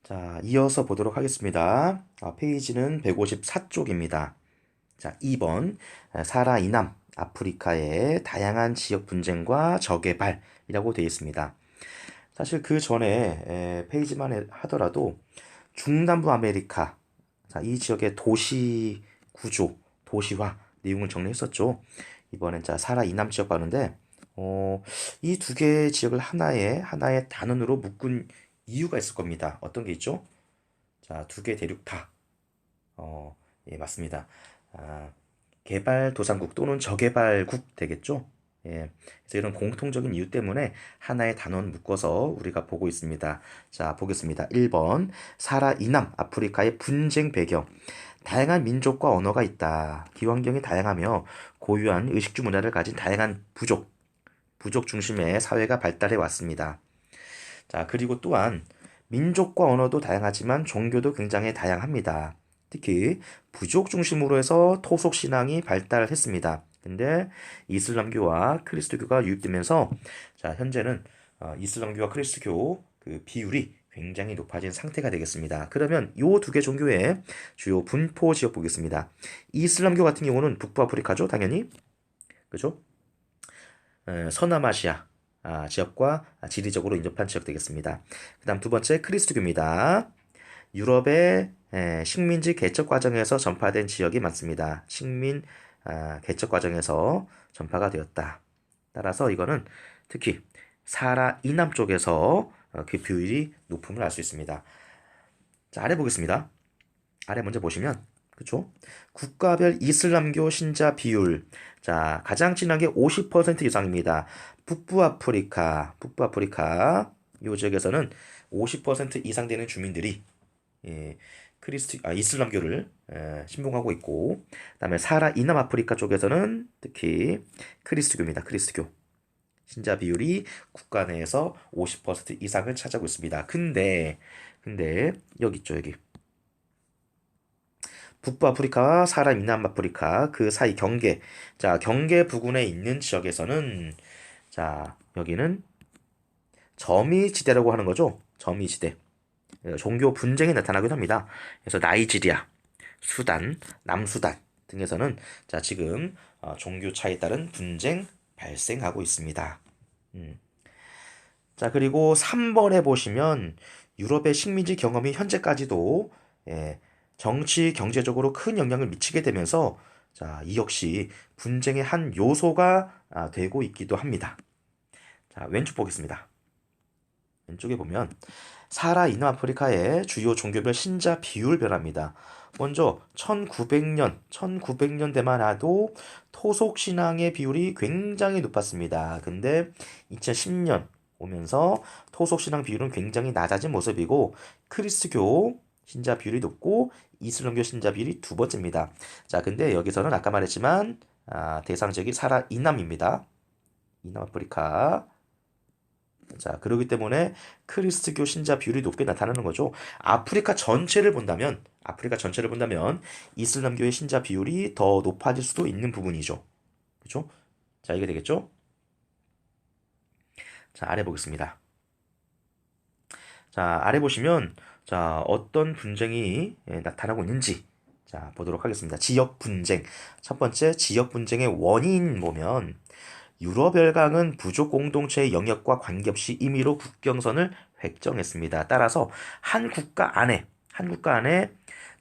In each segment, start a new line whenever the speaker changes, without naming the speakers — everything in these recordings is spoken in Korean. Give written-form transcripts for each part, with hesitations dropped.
자, 이어서 보도록 하겠습니다. 페이지는 154쪽입니다. 자, 2번. 사라 이남 아프리카의 다양한 지역 분쟁과 저개발이라고 되어 있습니다. 사실 그 전에 페이지만 하더라도 중남부 아메리카, 자, 이 지역의 도시 구조, 도시화 내용을 정리했었죠. 이번엔 자, 사라 이남 지역 가는데 이 두 개의 지역을 하나의 단원으로 묶은 이유가 있을 겁니다. 어떤 게 있죠? 자, 두 개 대륙 다. 예, 맞습니다. 아, 개발도상국 또는 저개발국 되겠죠? 예, 그래서 이런 공통적인 이유 때문에 하나의 단원 묶어서 우리가 보고 있습니다. 자, 보겠습니다. 1번. 사라 이남 아프리카의 분쟁 배경. 다양한 민족과 언어가 있다. 기환경이 다양하며 고유한 의식주 문화를 가진 다양한 부족 중심의 사회가 발달해 왔습니다. 자, 그리고 또한 민족과 언어도 다양하지만 종교도 굉장히 다양합니다. 특히 부족 중심으로 해서 토속 신앙이 발달했습니다. 근데 이슬람교와 그리스도교가 유입되면서 자, 현재는 이슬람교와 그리스도교 그 비율이 굉장히 높아진 상태가 되겠습니다. 그러면 이 두 개 종교의 주요 분포 지역 보겠습니다. 이슬람교 같은 경우는 북부아프리카죠, 당연히. 그죠? 서남아시아 지역과 지리적으로 인접한 지역 되겠습니다. 그 다음 두 번째 크리스트교입니다. 유럽의 식민지 개척 과정에서 전파된 지역이 많습니다. 개척 과정에서 전파가 되었다. 따라서 이거는 특히 사하라 이남 쪽에서 그 비율이 높음을 알 수 있습니다. 자, 아래 보겠습니다. 아래 먼저 보시면 그쵸? 국가별 이슬람교 신자 비율. 자, 가장 진한 게 50% 이상입니다. 북부아프리카 이 지역에서는 50% 이상 되는 주민들이 예, 이슬람교를 신봉하고 있고, 그다음에 사하라 이남 아프리카 쪽에서는 특히 크리스트교입니다. 크리스트교 신자 비율이 국가 내에서 50% 이상을 차지하고 있습니다. 근데 여기 있죠, 여기. 북부아프리카와 사하라 이남아프리카 그 사이 경계. 자, 경계 부근에 있는 지역에서는 자, 여기는 점이지대라고 하는 거죠. 점이지대. 종교 분쟁이 나타나기도 합니다. 그래서 나이지리아, 수단, 남수단 등에서는 자, 지금 종교 차에 따른 분쟁 발생하고 있습니다. 음. 자, 그리고 3번에 보시면 유럽의 식민지 경험이 현재까지도 예, 정치, 경제적으로 큰 영향을 미치게 되면서 자, 이 역시 분쟁의 한 요소가 되고 있기도 합니다. 자, 왼쪽 보겠습니다. 왼쪽에 보면 사하라 이남아프리카의 주요 종교별 신자 비율 변화입니다. 먼저 1900년대만 해도 토속 신앙의 비율이 굉장히 높았습니다. 근데 2010년 오면서 토속 신앙 비율은 굉장히 낮아진 모습이고 크리스트교 신자 비율이 높고 이슬람교 신자 비율이 두 번째입니다. 자, 근데 여기서는 아까 말했지만 대상 지역이 사하라 이남입니다. 이남아프리카. 자, 그렇기 때문에 크리스트교 신자 비율이 높게 나타나는 거죠. 아프리카 전체를 본다면 이슬람교의 신자 비율이 더 높아질 수도 있는 부분이죠. 그렇죠? 자, 이게 되겠죠? 자, 아래 보겠습니다. 자, 아래 보시면 자, 어떤 분쟁이 나타나고 있는지 자, 보도록 하겠습니다. 지역 분쟁. 첫 번째 지역 분쟁의 원인 보면 유럽 열강은 부족 공동체의 영역과 관계없이 임의로 국경선을 획정했습니다. 따라서 한 국가 안에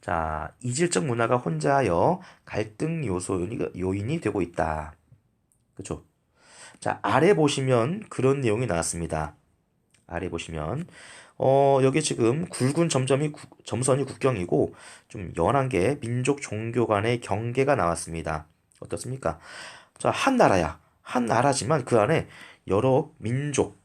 자, 이질적 문화가 혼자하여 갈등 요인이 되고 있다. 그렇죠? 자, 아래 보시면 그런 내용이 나왔습니다. 아래 보시면 여기 지금 굵은 점선이 국경이고 좀 연한 게 민족 종교 간의 경계가 나왔습니다. 어떻습니까? 자, 한 나라지만 그 안에 여러 민족,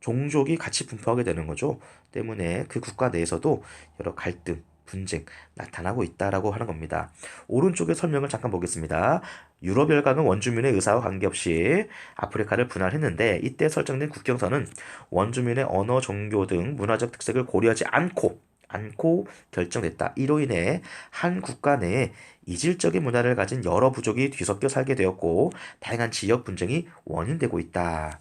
종족이 같이 분포하게 되는 거죠. 때문에 그 국가 내에서도 여러 갈등, 분쟁 나타나고 있다라고 하는 겁니다. 오른쪽의 설명을 잠깐 보겠습니다. 유럽 열강은 원주민의 의사와 관계없이 아프리카를 분할했는데 이때 설정된 국경선은 원주민의 언어, 종교 등 문화적 특색을 고려하지 않고 결정됐다. 이로 인해 한 국가 내에 이질적인 문화를 가진 여러 부족이 뒤섞여 살게 되었고 다양한 지역 분쟁이 원인되고 있다.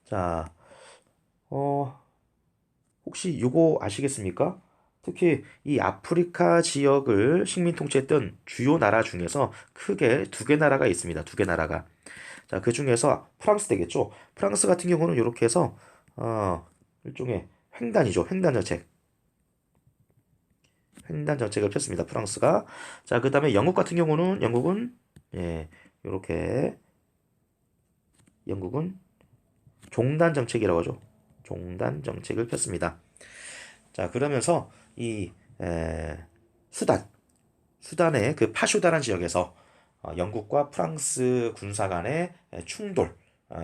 자, 어, 혹시 요거 아시겠습니까? 특히 이 아프리카 지역을 식민 통치했던 주요 나라 중에서 크게 두 개 나라가 있습니다. 두 개 나라가. 자, 그 중에서 프랑스 되겠죠. 프랑스 같은 경우는 이렇게 해서 일종의 횡단이죠. 횡단 정책. 횡단 정책을 폈습니다. 프랑스가. 자, 그다음에 영국 같은 경우는 영국은 예, 이렇게 영국은 종단 정책이라고 하죠. 종단 정책을 폈습니다. 자, 그러면서 이 수단, 수단의 그 파슈다란 지역에서 영국과 프랑스 군사 간의 충돌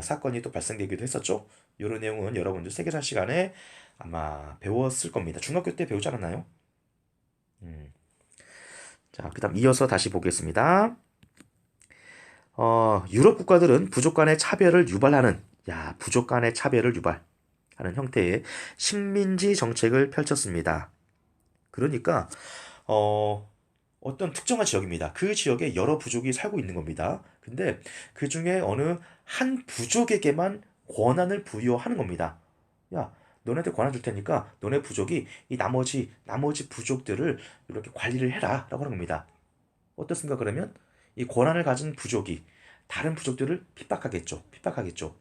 사건이 또 발생되기도 했었죠. 이런 내용은 여러분들 세계사 시간에 아마 배웠을 겁니다. 중학교 때 배우지 않았나요? 음. 자, 그다음 이어서 다시 보겠습니다. 유럽 국가들은 부족 간의 차별을 유발하는, 부족 간의 차별을 유발하는 형태의 식민지 정책을 펼쳤습니다. 그러니까 어떤 특정한 지역입니다. 그 지역에 여러 부족이 살고 있는 겁니다. 근데 그 중에 어느 한 부족에게만 권한을 부여하는 겁니다. 야, 너네한테 권한 줄 테니까 너네 부족이 이 나머지 부족들을 이렇게 관리를 해라라고 하는 겁니다. 어떻습니까? 그러면 이 권한을 가진 부족이 다른 부족들을 핍박하겠죠. 핍박하겠죠.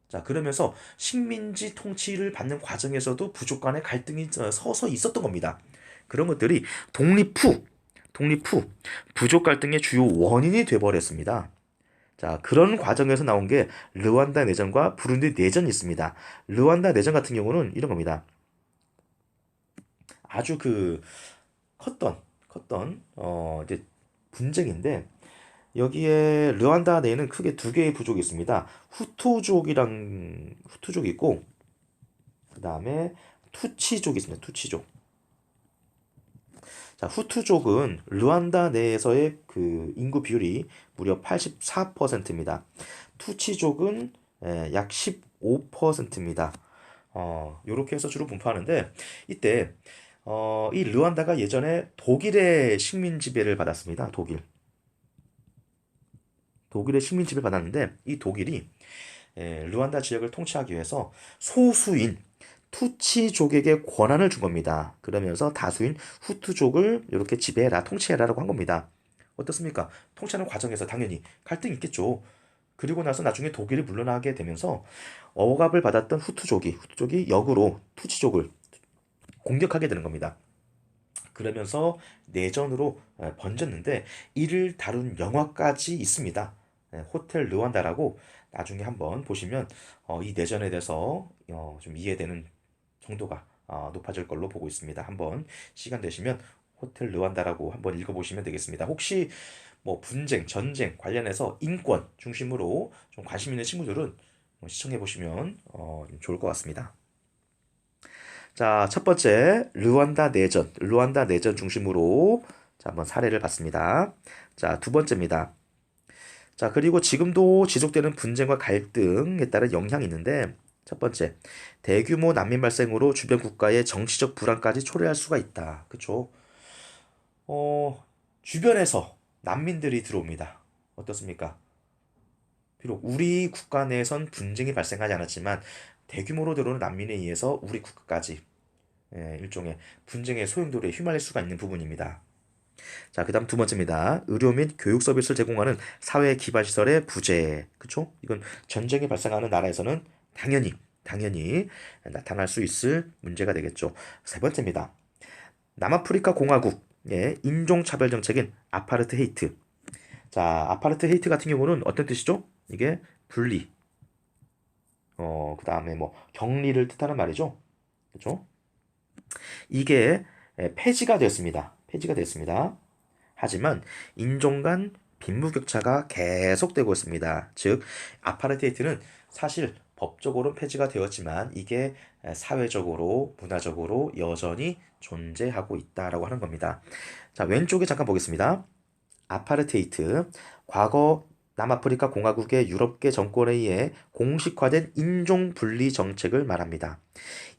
자, 그러면서 식민지 통치를 받는 과정에서도 부족 간의 갈등이 서서 있었던 겁니다. 그런 것들이 독립 후, 독립 후 부족 갈등의 주요 원인이 돼버렸습니다. 자, 그런 과정에서 나온 게 르완다 내전과 부룬디 내전이 있습니다. 르완다 내전 같은 경우는 이런 겁니다. 아주 컸던 이제 분쟁인데 여기에 르완다 내에는 크게 두 개의 부족이 있습니다. 후투족이 있고 그 다음에 투치족이 있습니다. 투치족. 자, 후투족은 르완다 내에서의 그 인구 비율이 무려 84%입니다. 투치족은 약 15%입니다. 요렇게 해서 주로 분포하는데 이때 이 르완다가 예전에 독일의 식민 지배를 받았습니다. 독일의 식민 지배를 받았는데 이 독일이 르완다 지역을 통치하기 위해서 소수인 투치족에게 권한을 준 겁니다. 그러면서 다수인 후투족을 이렇게 지배해라, 통치해라라고 한 겁니다. 어떻습니까? 통치하는 과정에서 당연히 갈등이 있겠죠. 그리고 나서 나중에 독일이 물러나게 되면서 억압을 받았던 후투족이 역으로 투치족을 공격하게 되는 겁니다. 그러면서 내전으로 번졌는데 이를 다룬 영화까지 있습니다. 호텔 르완다라고 나중에 한번 보시면 이 내전에 대해서 좀 이해되는 정도가 높아질 걸로 보고 있습니다. 한번 시간 되시면 호텔 르완다라고 한번 읽어보시면 되겠습니다. 혹시 뭐 분쟁, 전쟁 관련해서 인권 중심으로 좀 관심 있는 친구들은 시청해 보시면 좀 좋을 것 같습니다. 자, 첫 번째 르완다 내전 중심으로 자, 한번 사례를 봤습니다. 자, 두 번째입니다. 자, 그리고 지금도 지속되는 분쟁과 갈등에 따른 영향이 있는데 첫 번째, 대규모 난민 발생으로 주변 국가의 정치적 불안까지 초래할 수가 있다. 그쵸? 주변에서 난민들이 들어옵니다. 어떻습니까? 비록 우리 국가 내에선 분쟁이 발생하지 않았지만 대규모로 들어오는 난민에 의해서 우리 국가까지 일종의 분쟁의 소용돌이에 휘말릴 수가 있는 부분입니다. 자, 그다음 두 번째입니다. 의료 및 교육 서비스를 제공하는 사회 기반 시설의 부재. 그쵸? 이건 전쟁이 발생하는 나라에서는 당연히 나타날 수 있을 문제가 되겠죠. 세 번째입니다. 남아프리카 공화국의 인종차별 정책인 아파르트헤이트. 자, 아파르트헤이트 같은 경우는 어떤 뜻이죠? 이게 분리, 그 다음에 뭐 격리를 뜻하는 말이죠. 그죠? 이게 폐지가 되었습니다. 폐지가 됐습니다. 하지만 인종 간 빈부격차가 계속되고 있습니다. 즉, 아파르테이트는 사실 법적으로 폐지가 되었지만 이게 사회적으로, 문화적으로 여전히 존재하고 있다라고 하는 겁니다. 자, 왼쪽에 잠깐 보겠습니다. 아파르테이트, 과거 남아프리카 공화국의 유럽계 정권에 의해 공식화된 인종 분리 정책을 말합니다.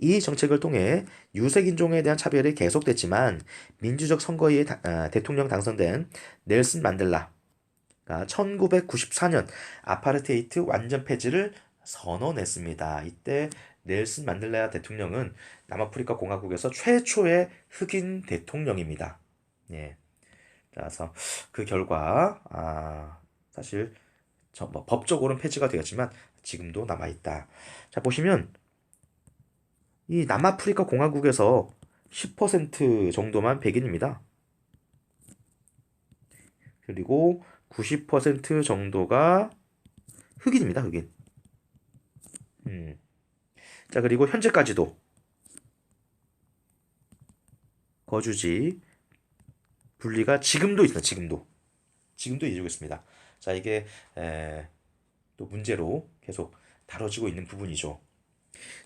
이 정책을 통해 유색 인종에 대한 차별이 계속됐지만 민주적 선거에 대통령 당선된 넬슨 만델라가 1994년 아파르테이트 완전 폐지를 선언했습니다. 이때 넬슨 만델라 대통령은 남아프리카 공화국에서 최초의 흑인 대통령입니다. 예. 그래서 그 결과 사실 뭐 법적으로는 폐지가 되었지만 지금도 남아 있다. 자, 보시면 이 남아프리카 공화국에서 10% 정도만 백인입니다. 그리고 90% 정도가 흑인입니다. 흑인. 자, 그리고 현재까지도 거주지 분리가 지금도 있습니다. 지금도 이어지고 있습니다. 자, 이게 또 문제로 계속 다뤄지고 있는 부분이죠.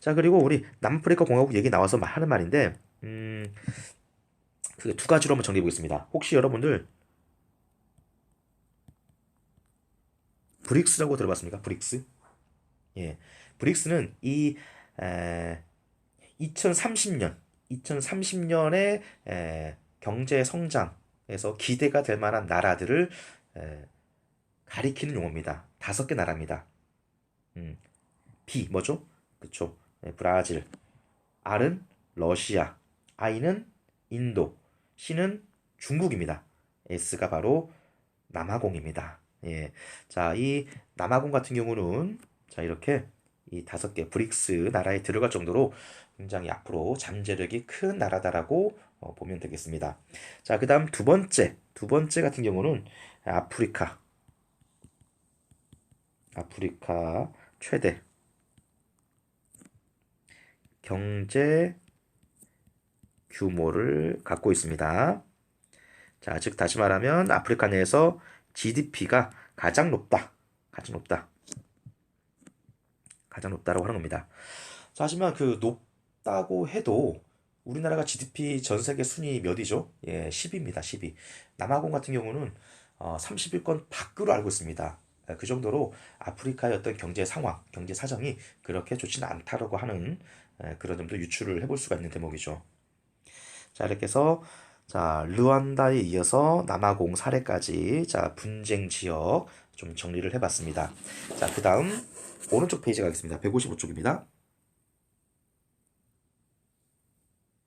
자, 그리고 우리 남아프리카 공화국 얘기 나와서 하는 말인데, 그 두 가지로 한번 정리해 보겠습니다. 혹시 여러분들 브릭스라고 들어봤습니까? 브릭스? 예, 브릭스는 이 2030년, 2030년의 경제 성장에서 기대가 될 만한 나라들을 에, 가리키는 용어입니다. 5개 나라입니다. 음, B 뭐죠? 그쵸? 브라질, R은 러시아, I는 인도, C는 중국입니다. S가 바로 남아공입니다. 예. 자, 이 남아공 같은 경우는 자, 이렇게 이 5개 브릭스 나라에 들어갈 정도로 굉장히 앞으로 잠재력이 큰 나라다라고 보면 되겠습니다. 자, 그다음 두 번째 같은 경우는 아프리카 최대 경제 규모를 갖고 있습니다. 자, 즉 다시 말하면 아프리카 내에서 GDP가 가장 높다. 가장 높다라고 하는 겁니다. 자, 하지만 그 높다고 해도 우리나라가 GDP 전 세계 순위 몇이죠? 예, 10위입니다. 10위. 남아공 같은 경우는 30위권 밖으로 알고 있습니다. 그 정도로 아프리카의 어떤 경제 상황, 경제 사정이 그렇게 좋지는 않다라고 하는 그런 점도 유추를 해볼 수가 있는 대목이죠. 자, 이렇게 해서 자, 르완다에 이어서 남아공 사례까지 자, 분쟁 지역 좀 정리를 해봤습니다. 자, 그 다음 오른쪽 페이지 가겠습니다. 155쪽입니다.